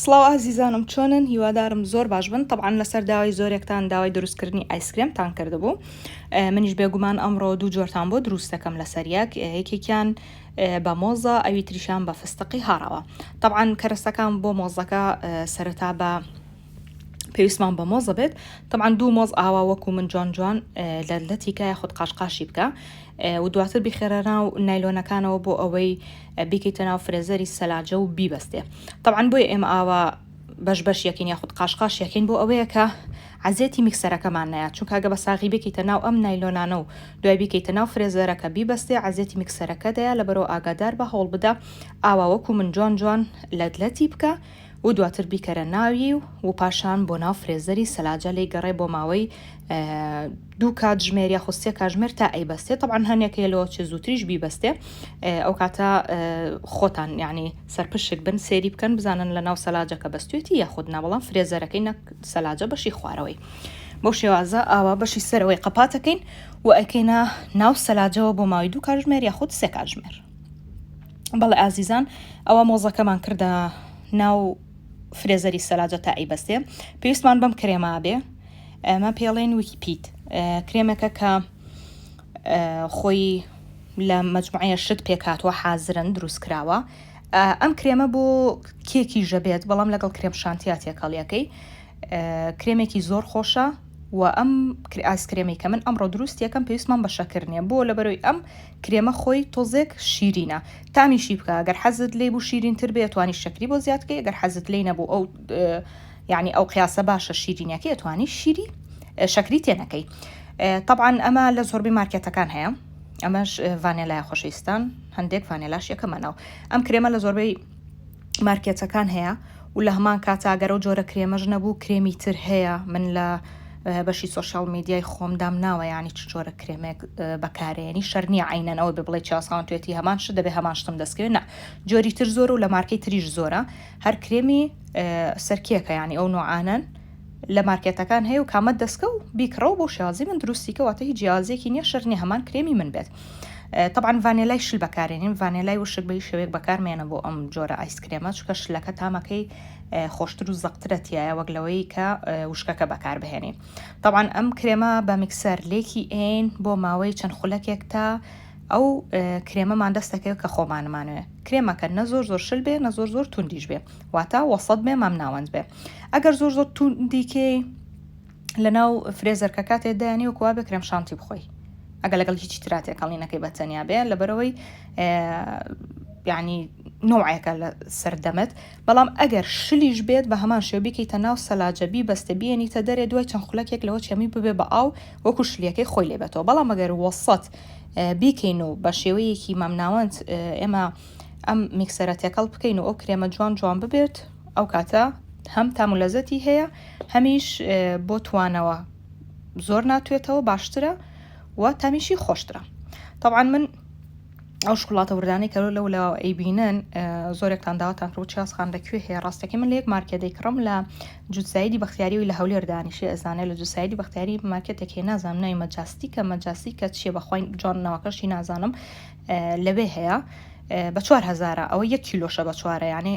سڵاو ئازیزانم چۆنن هیوادارم زۆر باش بن طبعاً لەسەر داوای زۆرێکتان داوای دروستکردنی ئایسکرێمتان کردبوو منیش بێگومان ئەمڕۆ دوو جۆرتان بۆ دروستەکەم لەسەر یەکێکیان بە مۆزە ئەوی تریشان بە فستقی هاڕەوە طبعاً کەرەستەکان بۆ مۆزەکە سەرەتا بە پێویستمان بە مۆزە بێت طبعاً دوو مۆز ئاوا وەکو من جوان لە تیکایە خودت قاشقاشی بکە و دواتر بخێرە ناو نایلۆنەکانەوە بۆ ئەوەی بیکەیتە ناو فرێزەری سەلاجە و بیبەستێ طبعاً بۆی ئێمە ئاوا بەش یەکین یاخود قاشقاش یەکین بۆ ئەوەیە کە عەزێتی میکسەرەکەمان نایە چونکە ئەگە بە ساغی بکەیتە ناو ئەم نایلۆنانە و دوای بیکەیتە ناو فرێزەرەکە بیبەستێ عەزێتی میکسەرەکە دەیە لەبەرەوە ئاگادار بە هەوڵ بدە ئاوا وەکو من جوان لەتی بکە و دواتر بیکەرە ناوی و پاشان بۆ ناو فرێزەری سەلاجە لی گەڕێ بۆ ماوەی دوو کاتژمێر یا خستێ کاتژمێر تا ئەیبەستێ طبعاً هەنێکە لەوە چ زووتریش بیبەستێ ئەو کاتە خۆتان یعنی سەرپشک بن سێری بکەن بزانن لە ناو سەلاجەکە بەستوێتی یاخود نابڵام فرێزەرەکەی نەک سەلاجە بەشی خوارەوەی بۆ شێوازە ئاوا بەشی سەرەوەی قەپاتەکەین و ئەکەینە ناو سەلاجەوە بۆ ماوەی دوو کاتژمێر یاخود سێ کاتژمێر بەڵێ ئازیزان ئەوە مۆزەکەمان کردە ناو فرێزەری سەلاجە تا ئەیبەستێ پێویستمان بەم کرێما بێ ئەمە پێڵێن ویکیپیت کرێمەکە کە خۆی لە مەجموعەیە شت پێکاتوە حازرن دروست کراوە ئەم کرێمە بۆ کێکی ژەبێت بەڵام لەگەڵ کرێم شانتیا تێکەڵیەکەی کرێمێکی زۆر خۆشە و ئەم ئایسکرێمی کە من ئەمڕۆ دروست یەکەم پێویستمان بە شەکرنیە بۆ لەبەرەوەی ئەم کرێمە خۆی تۆزێک شیرینە تامیشی بکە ئەگەر حەزت لێ بوو شیرینتر بێت توانی شەکری بۆ زیادکەی ئەگەر حەزت لێ نەبوو ئەو یعنی ئەو قیاسە باشە شیرینەکەی ئەتوانی شیری شەکری تێنەکەی طبعاً ئەمە لە زۆربەی مارکێتەکان هەیە ئەمەش ڤانێلای خۆشەویستان هەندێک ڤانێلاش یەکەمەناو ئەم کرێمە لە زۆربەی مارکێتەکان هەیە و لە هەمان کاتە ئەگەر ئەو جۆرە کرێمەش نەبوو کرێمی تر هەیە من لە بەشی سۆشال میدیای خۆمدام ناوە ینی چ جۆرە کرێمێک بەکارێنی شەرنی عینەنەوە بڵێ چاسان توێتی هەمان شت دەبێ هەمان شتم دەستکەوێت نه جۆری تر زۆر و لە مارکەی تریش زۆرە هەر کرێمی سەرکیەکە ینی ئەو نوعانن لە مارکێتەکان هەیە و کامەت دەستکە و بیکڕەوە بۆ شازی من دروستیکەواتە هیچ جیازێکی نییە شەرنی هەمان کرێمی من بێت طبعاً ڤانێلای شل بەکارێنین ڤانێلای وشک بەی شەوێک بەکارمێنە بۆ ئەم جۆرە ئایسکرێمە چکە شلەکە تامەکەی خۆشتر و زەقترەتیایە وەک لەوەی کە وشکەکە بەکار بهێنین طبعاً ئەم کرێمە بە میکسەر لێکی ئین بۆ ماوەی چەند خولەکێک تا ئەو کرێمەمان دەستەکەوێت کە خۆمانمانوێ کرێمەکە نە زۆر شل بێ نە زۆر توندیش بێ واتە وەسەد بێ مام ناوەند بێ ئەگەر زۆر توندیکەی لە ناو فرێزەرکە کاتێ دایانی وەکوا بێ کرێم شانتی بخۆی ئەگە لەگەڵ هیچی تراتێکەڵینەکەی بەتەنیا بێ لەبەرەوەی یعنی نوعەکە لە سەردەمت بەڵام ئەگەر شلیش بێت بە هەمان شێو بیکەیتە ناو سەلاجەبی بەستە بیێنیتە دەرێ دوای چەند خولەکێک لەوە چەمی ببێ بە ئاو وەکو شلیەکەی خۆی لێبێتەوە بەڵام ئەگەر وەسەد بیکەین و بە شێوەیەکی مامناوەند ئێمە ئەم میکسەرە تێکەڵ بکەین و ئەو کرێمە جوان ببێت ئەو کاتە هەم تامولەزەتی هەیە هەمیش بۆ توانەوە زۆر ناتوێتەوە باشترە و تامیشی خۆشترە طبعاً من ئەو شکڵاتە وردانی کە لە ئەیبینن زۆرێکتان داواتان کرد چاسخان لەکوێ هەیە ڕاستەکەی من لە یەک مارکێتەی کڕم لە جوتسایدی بەختیاری و لە هەولێر دانیشی ئەزانێت لە جوتسایدی بەختیاری مارکێتێکی نازانم ناوی مەجاستیکە چیە بەخوای جواننەوەکەشی نازانم لەوێ هەیە بە 4,000 ئەوە 1 کیلۆشە بە 4 ینی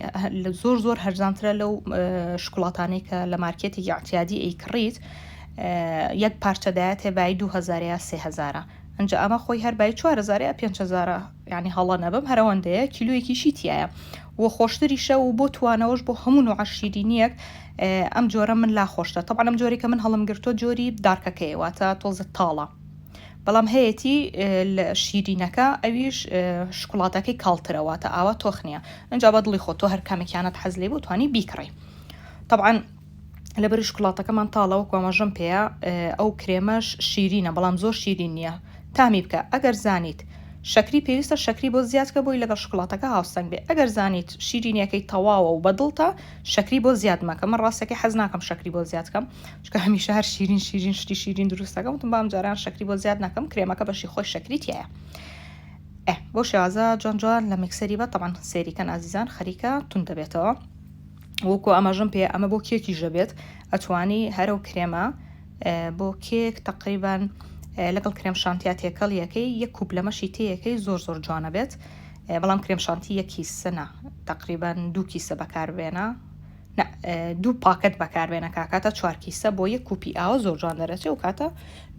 زۆر هەرزانترە لەو شکڵاتانەی کە لە مارکێتی یاعتیادی ئەیکڕیت یەک پارچەدایە تێبایی 2,000 یا 3,000 ئەنجا ئەمە خۆی هەر بای 4,000 یا 5,000 ینی هەڵە نەبم هەرەوەندەیە کیلویەکیشی تایە و خۆشتریشە و بۆ توانەوەش بۆ هەموو نوع شیرینیەک ئەم جۆرە من لا خۆشتە طبعاً ئەم جۆری کە من هەڵم گرتۆ جۆری دارکەکەی واتە تۆزە تاڵە بەڵام هەیەی لە شیرینەکە ئەویش شکڵاتەکەی کاڵترەواتە ئاوا تۆخ نییە ئەنجا بە دڵی خۆ تۆ هەر کامێکیانت حەز لێ بۆ توانی بیکڕی طبعاً لەبەر شکڵاتەکەمان تاڵەوە کۆمەژەم پێەیە ئەو کرێمەش شیرینە بەڵام زۆر شیرین نییە تامی بکە ئەگەر زانیت شەکری پێویستە شەکری بۆ زیادکە بۆی لەگەڵ شکڵاتەکە هاوسەنگ بێ ئەگەر زانیت شیرینیەکەی تەواوە و بەدڵتە شەکری بۆ زیاد مەکە من ڕاستەکەی حەز ناکەم شەکری بۆ زیادکەم چکە هەمیشە هەر شیرین شتی شیرین دروستەکەم وتم بام جاران شەکری بۆ زیاد نەکەم کرێمەکە بەشی خۆی شەکری تایە بۆ شێوازە جوان لە میکسەری بە طبعاً سێریکەن ئازیزان خەریکە تون دەبێتەوە وەکو ئەمەژم پێ ئەمە بۆ کێکی ژەبێت ئەتوانی هەرو کرێمە بۆ کێک تقریباً لەگەڵ کرێم شانتیا تێکەڵیەکەی یەک کوب لەمەشی تەیەکەی زۆر جوانە بێت بەڵام کرێم شانتی یەک کیسە تقریباً 2 کیسە بەکاربێنە دوو پاکت بەکاربێنە کاکاتە 4 کیسە بۆ یە کوپی ئاوە زۆر جوان دەرەچێ و کاتە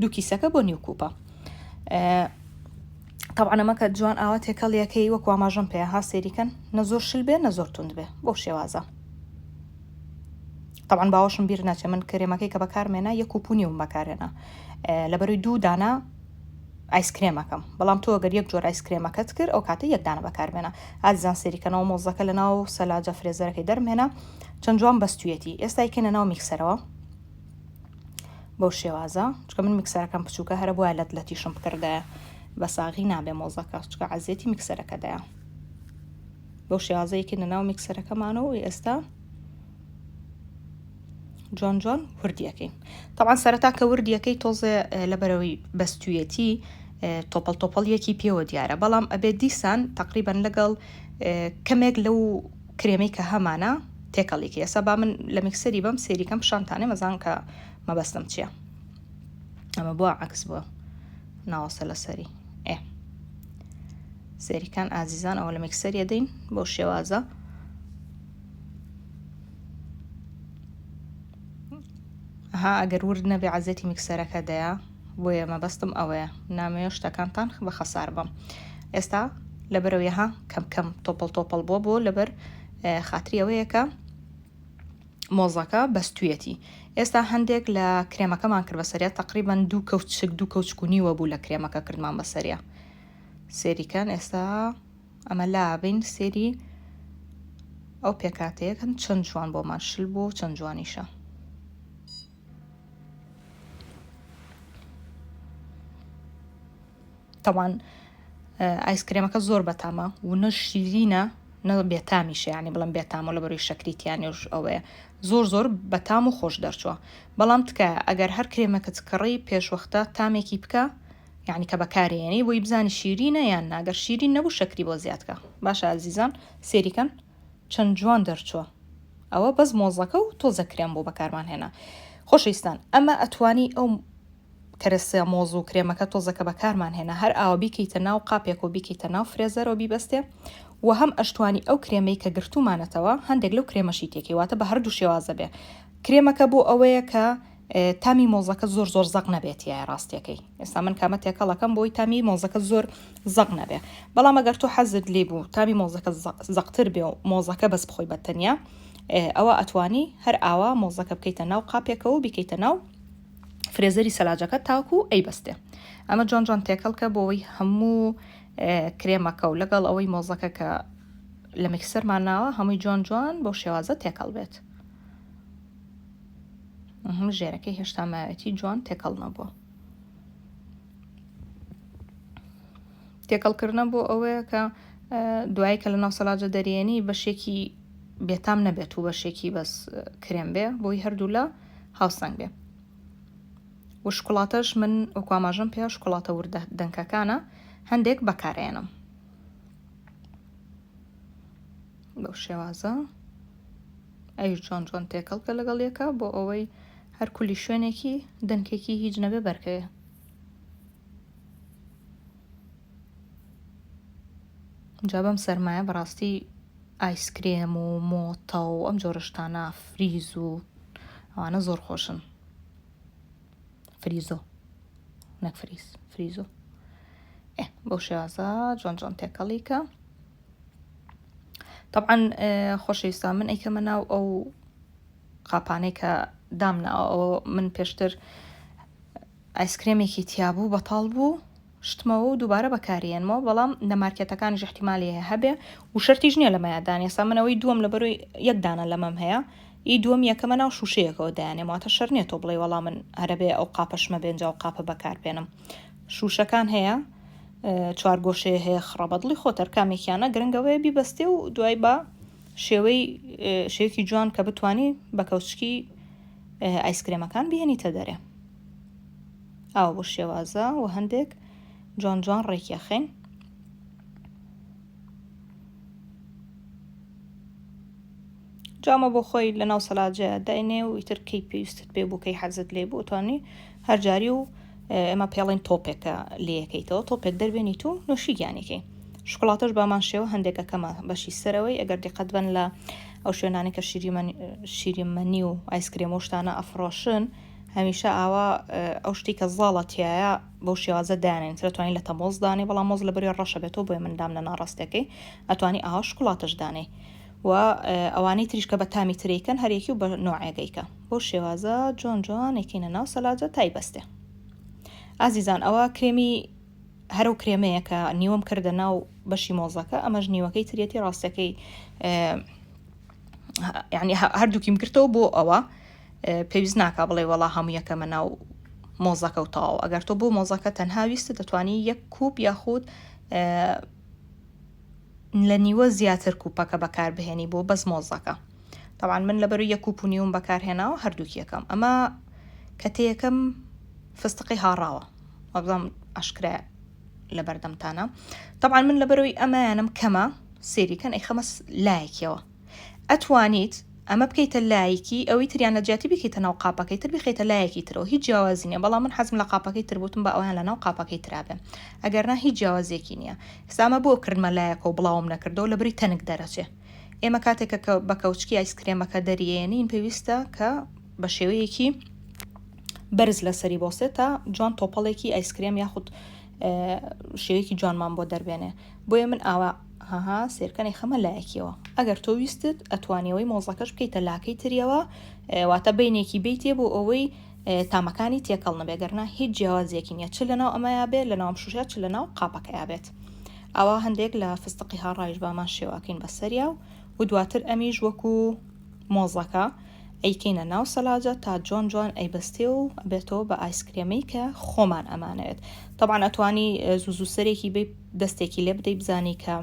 2 کیسەکە بۆ نیو کوپە. طبعا ئەمە کە جوان ئاوا تێکەڵ یەکەی وەکو ئاماژەم پێ ها سێریکەن نە زۆر شل بێ نە زۆر تند بێ بۆ شێوازە. طبعا باوەشم بیر ناچێ من کرێمەکەی کە بەکارمێنە یە کوپونی وم بەکارێنە لەبەروی 2 دانە ئایسکرێمەکەم بەڵام تۆ گەر یەک جۆر ئایسکرێمەکەت کرد ئەو کاتە یەک دانە بەکارمێنە ئازیزان سێریکەنەوە مۆزەکە لە ناو سەلاجە فرێزەرەکەی دەرمێنە چەند جوان بەستوێتی ئێستا یکەنە ناو میکسەرەوە بۆ شێوازە چکە من میکسەرەکەم بچووکە هەرە بۆە لە تیشم بکردایە بە ساغی نابێ مۆزەکە چکە عەزیەتی میکسەرەکەدایە بۆ شێوازەیەکی لە ناو میکسەرەکەمانەوە و ئێستا جوان جوان وردیەکەی طبعا سەرەتا کە وردیەکەی تۆزێ لەبەرەوەی بەستوێتی تۆپەڵ تۆپەڵیەکی پێوە دیارە بەڵام ئەبێت دیسان تقریبان لەگەڵ کەمێک لەو کرێمەی کە هەمانە تێکەڵێکی ئێستا با من لە میکسەری بەم سێریکەم پیشانتانێ مەزان کە مەبەستم چییە ئەمە بووە عەکس بووە ناوەسە لەسەری سێریکان ئازیزان ئەوە لە میکسەریە دەین بۆ شێوازە ها ئەگەر ورد نەبێ عەزەتی میکسەرەکە دەیە بۆیە مەبەستم ئەوەیە نامەوێ شتەکانتان بە خەسار بم ئێستا لەبەرەوەی ها کەم کەم تۆپەڵ تۆپەڵ بۆ لەبەر خاتری ئەوەیە کە مۆزەکە بەستوێتی ئێستا هەندێک لە کرێمەکەمان کرد بەسەریە تقریبان 2 کەوچک 2 کەوچکونیوە بوو لە کرێمەکە کردمان بەسەریە سێریکان ئێستا ئەمە لابین سێری ئەو پێکاتەیەکن چەند جوان بۆمان شل بوو چەند جوانیشە طبعا ئایسکرێمەکە زۆر بەتامە و نە شیرینە نە بێتامیشە یعنی بڵم بێتامە لە بەروی شەکریتیانیش ئەوەیە زۆر بەتام و خۆش دەرچووە بەڵام تکە ئەگەر هەر کرێمەکەت کڕی پێشوەختە تامێکی بکە یعنی کە بەکارێنی بۆی بزانی شیرینە یان ناگەر شیرین نەبوو شەکری بۆ زیادکە باشە ئازیزان سێریکەن چەند جوان دەرچووە ئەوە بەس مۆزەکە و تۆزە کرێم بۆ بەکارمان هێنا خۆشەویستان ئەمە ئەتوانی ئەو کەرەسە مۆز و کرێمەکە تۆزەکە بەکارمان هێنا هەر ئاوە بیکەیتە ناو قاپێک و بیکەیتە ناو فرێزەرەوە بیبەستێ و هەم ئەشتوانی ئەو کرێمەی کە گرتومانەتەوە هەندێک لەو کرێمەشی تێکیواتە بە هەردوو شێوازە بێ کرێمەکە بۆ ئەوەیە کە تامی مۆزەکە زۆر زەق نەبێت یای ڕاستیەکەی ئێستا من کامە تێکەڵەکەم بۆی تامی مۆزەکە زۆر زەق نەبێ بەڵام ئەگەر تۆ حەزت لێ بوو تامی مۆزەکە زەقتر بێ و مۆزەکە بەس بخۆی بەتەنیا ئەوە ئەتوانی هەر ئاوا مۆزەکە بکەیتە ناو قاپێکەوە و بیکەیتە ناو فرێزەری سەلاجەکە تاکو ئەی بەستێ ئەمە جوان جوان تێکەڵکە بۆەوەی هەموو کرێمەکە و لەگەڵ ئەوەی مۆزەکە کە لە میکسەرمان ناوە هەمووی جوان جوان بۆ شێوازە تێکەڵ بێت ژێرەکەی هێشتا ماوێتی جوان تێکەڵ نەبووە تێکەڵکردنە بۆ ئەوەیە کە دوایی کە لە ناو سەلاجە دەرێنی بەشێکی بێتام نەبێت و بەشێکی بەس کرێم بێ بۆی هەردوو لە هاوسەنگ بێ و شکڵاتەش من وەکو ئاماژەم پێ شکڵاتە وردە دەنکەکانە هەندێک بەکارێنم بەو شێوازە ئەی جوان جوان تێکەڵکە لەگەڵ یەکە بۆ ئەوەی هەر کولی شوێنێکی دەنکێکی هیچ نەبێ بەرکەیە جا بەم سەرمایە بەڕاستی ئایسکرێم و مۆتە و ئەم جۆرەشتانە فریز و ئەوانە زۆر خۆشن فریزۆ نەک فریزۆ بەو شێوازە جوان جوان تێکەڵیکە طبعا خۆشەویستە من ئەیکەمە ناو ئەو قاپانەی کە دامناوە ئەوە من پێشتر ئایسکرێمێکی تیابوو بەتاڵ بوو شتمەوە و دووبارە بەکارێنمەوە بەڵام لە مارکێتەکانیش احتیمالی هەبێ و شەرتیش نییە لە مایدان ئێستا منەوەی دووەم لە بەروی یەک دانە لەمەم هەیە ئی دووەم یەکەمە ناو شوشەیەکەوە دایانێمەوەتە شەر نییە تۆ بڵێ وەڵام من هەرەبێ ئەو قاپەشمە بێنجا و قاپە بەکاربێنم شوشەکان هەیە چوار گۆشەیە هەیە خڕەبەدڵی خۆتەر کامێکیانە گرنگەوەیە بیبەستێ و دوای بە شێوەیەکی جوان کە بتوانی بە کەوچکی ئایسکرێمەکان بهێنیتە دەرێ ئاو بۆ شێوازە و هەندێک جوان جوان ڕێکیەخین جامە بۆ خۆی لە ناو سەلاجە داینێ و ئیتر کەی پێویستت پێ بوو کەی حەزت لێ بوو توانی هەرجاری و ئێمە پێڵین تۆپێکە لێیەکەیتەوە تۆپێک دەربێنیت و نوۆشیگیانێکی شکڵاتەش بامان شێوە هەندێکە کەمە بەشی سەرەوەی ئەگەر دیقەت بن لە ئەو شوێنانی کە شیرینمەنی و ئایسکرێم و شتانە ئەفرۆشن هەمیشە ئاوا ئەو شتی کە زاڵە تایە بەو شێوازە دانێن دەتوانین لە تەمۆز دانێ بەڵام مۆز لە بەری ڕەشە بێتەوە بۆیە مندام لە ناڕاستەکەی ئەتوانی ئاوا شکڵاتەش دانێ و ئەوانەی تریشکە بە تامی تریکەن هەرێکی و بە نوعێگەیکە بۆ شێوازە جۆن جوان یەکەینە ناو سەلاجە تایبەستێ. ئازیزان ئەوە کرێمی هەرو کرێمەیە کە نیوەم کردە ناو بەشی مۆزەکە ئەمەش نیوەکەی ترێتی ڕاستەکەی یعنی هەردووکیم کردەوە بۆ ئەوە پێویست ناکا بڵێ وەڵا هەموو یەکەمە ناو مۆزەکە و تاو ئەگەر تۆ بۆ مۆزەکە تەنها ویستە دەتوانی یەک کوب یاخود لە نیوە زیاتر کوپەکە بەکار بهێنی بۆ بەس مۆزەکە. طبعا من لەبەر یەک کوپ و نیوم بەکارهێناوە هەردووکیەکەم ئەمە کەتەیەکەم فستقی هاڕاوە وەبزانم ئەشکرا لە بەردەمتانە. طبعا من لەبەرەوەی ئەمەیانم کەمە سێریکەن ئەی خەمە لایەکیەوە ئەتوانیت ئەمە بکەیتە لایەکی ئەوەی تریان نەجاتی بکەیتە ناو قاپەکەی تر بخەیتە لایەکی ترەوە هیچ جیاوازی نیە بەڵام من حەزم لە قاپەکەی تر بوتم بە ئەویان لە ناو قاپەکەی ترابێ ئەگەرنا هیچ جیاوازێکی نییە. ئێستامە بۆ کردمە لایەکە و بڵاوم نەکردەوە لە بری تەنک دەرەچێ. ئێمە کاتێکە بە کەوچکی ئایسکرێمەکە دەریێنین پێویستە کە بە شێوەیەکی بەرز لەسەری بۆسێ تا جوان تۆپەڵێکی ئایسکرێم یاخود شێوەیەکی جوانمان بۆ دەربێنێ بۆیە من ئاوا هاها سێرکەنی خەمە لایەکیەوە ئەگەر تۆ ویستت ئەتوانیەوەی مۆزەکەش بکەیتە لاکەی تریەوە واتە بینێکی بیتێ بۆ ئەوەی تامەکانی تێکەڵ نەبێگەرنا هیچ جیاوازیەکی نیە چ لەناو ئەمەیا بێت لەناوم شوشە چ لەناو قاپەکەیا بێت. ئەوە هەندێک لە فستقی هاڕایش بامان شێواکەین بەسەریا و دواتر ئەمیش وەکو مۆزەکە ئەیکەینە ناو سەلاجە تا جۆن جوان ئەیبەستێ و بێتەوە بە ئایسکرێمەی کە خۆمان ئەمانەوێت. طبعا ئەتوانی زوو سەرێکی بێ دەستێکی لێ بدەی بزانی کە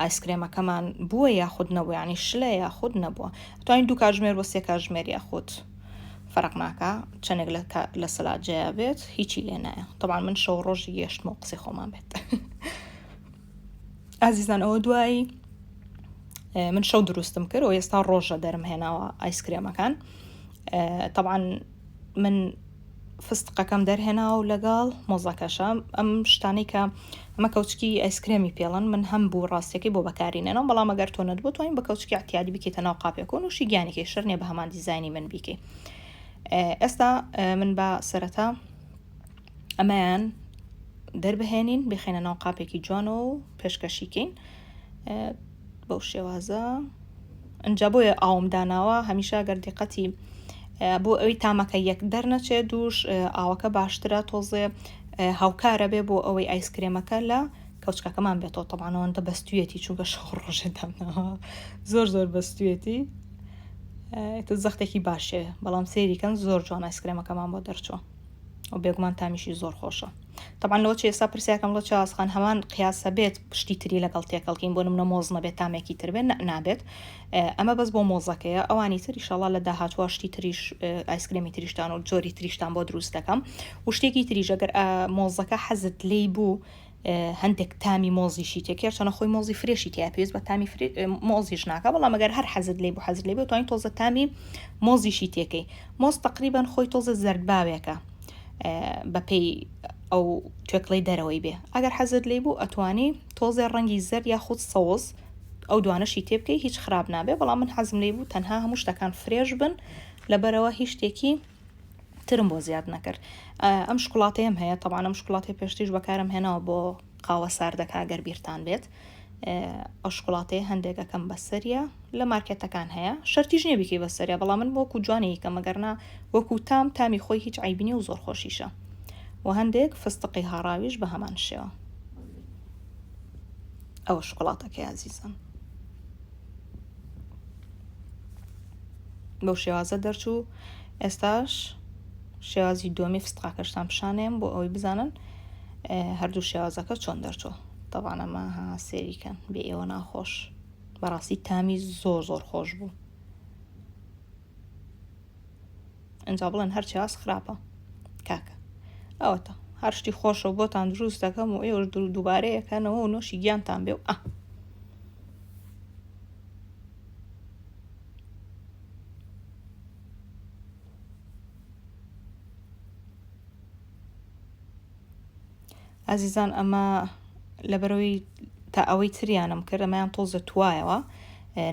ئایسکرێمەکەمان بووە یاخود نەبوو ینی شلە یاخود نەبووە توانین دوو کاتژمێر بۆ سێ کاتژمێر یاخود فەرق ناکە چەندێک لە سەلاجەیە بێت هیچی لێ نایە. طبعا من شەو ڕۆژی گەشتمە و قسەی خۆمان بێت. ئازیزان ئەوە دوایی من شەو دروستم کرد و ئێستا ڕۆژە دەرم هێناوە ئایسکرێمەکان. طبعا من فستقەکەم دەرهێناوە و لەگەڵ مۆزەکەشە ئەم شتانەی کە ئەمە کەوچکی ئایسکرێمی پێڵن من هەم بوو ڕاستێکی بۆ بەکارینێنەوە بەڵام ئەگەر تۆ نەبوو توانین بە کەوچکی احتیاطی بکەیتە ناو قاپێکۆن و شیگیانێکی شەر نێ بە هەمان دیزاینی من بیکەی. ئێستا من بە سەرەتا ئەمەیان دەربهێنین بخێنە ناو قاپێکی جوانە و پێشکەشیکەین بەو شێوازە ئەنجا بۆیە ئاوم داناوە هەمیشە گەردیقەتی بۆ ئەوەی تامەکە یەک دەرنەچێت دووش ئاوەکە باشترە تۆزێ هاوکارە بێ بۆ ئەوەی ئایسکرێمەکە لە کەوچکەکەمان بێتەوە تەبانەوەندە بەستوێتی چونکە شەو ڕۆژێتەمەوە زۆر بەستوێتی زەختێکی باشێ بەڵام سێریکەن زۆر جوان ئایسکرێمەکەمان بۆ دەرچوە و بێگومان تامیشی زۆر خۆشە. طبعا لەوە چ ئێستا پرسیاکەم لە چاسخان هەمان قیاسە بێت پشتی تری لەگەڵ تێکەڵکەین بۆ نمونە مۆز نەبێت تامێکی تر بێت نابێت ئەمە بەس بۆ مۆزەکەیە ئەوانی تر ئینشاڵڵا لە داهاتوە شتی تریش ئایسکرێمی تریشتان و جۆری تریشتان بۆ دروست دەکەم و شتێکی تریش ئەگەر مۆزەکە حەزت لێی بوو هەندێک تامی مۆزیشی تێکێر چەنە خۆی مۆزی فرێشی تیا پێویست بە تامی مۆزیش ناکە بەڵام ئەگەر هەر حەزت لێ بوو حەزت لێ بێت توانین تۆزە تامی مۆزیشی تێکەی مۆز تقریبان خۆی تۆزە زەردباوێکە بەپێی ئەو توێکڵی دەرەوەی بێ ئەگەر حەزت لێ بوو ئەتوانی تۆزێ ڕەنگی زەر یاخود سەوز ئەو دوانەشی تێ بکەی هیچ خراپ نابێ بەڵام من حەزم لێ بوو تەنها هەموو شتەکان فرێش بن لەبەرەوە هیچ شتێکی ترم بۆ زیاد نەکرد. ئەم شکڵاتەیەم هەیە طبعا ئەم شکڵاتی پێشتیش بەکارم هێناوە بۆ قاوە ساردەکە گەر بیرتان بێت ئەو شکڵاتەیە هەندێکەکەم بەسەریە لە مارکێتەکان هەیە شەرتیش نییە بکەی بەسەریە بەڵام من وەکو جوانەیەکە مەگەرنا وەکو تامی خۆی هیچ عیبینی و زۆر خۆشیشە و هەندێک فستقی هاڕاویش بە هەمان شێوە. ئەوە شکڵاتەکەی عزیزم بەو شێوازە دەرچوو. ئێستاش شێوازی دومی فستقاکەشتان پیشانێم بۆ ئەوەی بزانن هەردوو شێوازەکە چۆن دەرچوو. طبعا ئەمە سێریکەن بێ ئێوە ناخۆش بەڕاستی تامی زۆر خۆش بوو ئەنجا بڵێن هەر چاس خراپە کاکە ئەوەتە هەر شتی خۆشە و بۆتان دروست دەکەم و ئێوەش دووبارەیەکەنەوە و نۆشی گیانتان بێ و عزیزان ئەمە لەبەرەوەی تا ئەوەی تریانم کرد ئەمەیان تۆزە توایەوە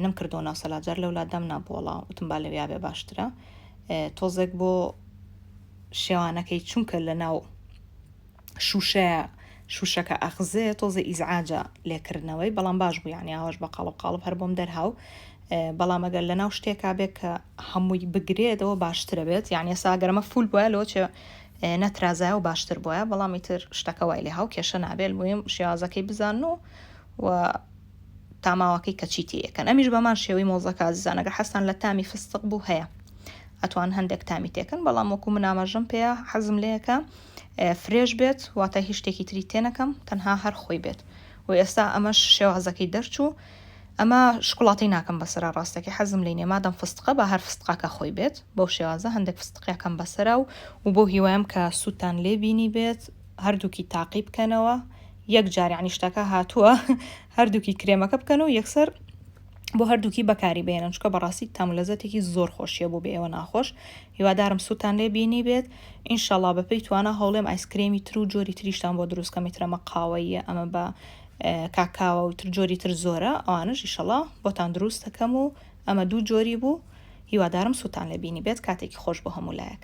نەمکردەوە ناو سەلاجەر لەولادام نابووەڵا وتم با لەویا بێ باشترە تۆزێک بۆ شێوانەکەی چونکە لە ناو شوشەکە ئەخزێ تۆزە ئیزعاجە لێکردنەوەی بەڵام باش بوو یانی ئاواش بە قاڵب هەر بۆم دەرهاو بەڵام ئەگەر لە ناو شتێکا بێت کە هەمووی بگرێتەوە باشترە بێت یعنی ئێستا گەرمە فول بووە لەوە چێ نەترازایە و باشتر بووە بەڵامی تر شتەکە وای لێ هاو کێشە نابێت مویم شێوازەکەی بزان و تاماوەکەی کە چیتی یەکەن ئەمیش بەمان شێوەی مۆزەکە زان ئەگەر حەستان لە تامی فستق بوو هەیە ئەتوان هەندێک تامی تێکن بەڵام وەکو من ئاماژەم پێەیە حەزم لەیەکە فرێش بێت واتە هیچ شتێکی تری تێنەکەم تەنها هەر خۆی بێت و ئێستا ئەمەش شێوازەکەی دەرچوو ئەمە شکوڵاتی ناکەم بەسەرا ڕاستەکە حەزم لێ مادەم فستقە بە هەر فستقاکە خۆی بێت بەو شێوازە هەندێک فستقیەکەم بەسەرا و بۆ هیوایم کە سووتان لێ بینی بێت هەردووکی تاقی بکەنەوە یەک جار یعنی شتەکە هاتووە هەردووکی کرێمەکە بکەن و یەکسەر بۆ هەردووکی بەکاری بێنن چکە بەڕاستی تامولەزەتێکی زۆر خۆشیە بۆ بێ ئێوە ناخۆش هیوادارم سووتان لێ بینی بێت ئینشەڵا بەپێی توانە هەوڵێم ئایسکرێمی تر و جۆری تریشتان بۆ دروستکە میترەمە قاوەیە ئەمە بە کاکاوە و تر جۆری تر زۆرە ئەوانش ئینشەڵا بۆتان دروست دەکەم و ئەمە 2 جۆری بوو هیوادارم سووتان لێ بینی بێت کاتێکی خۆش بۆ هەموو لایەک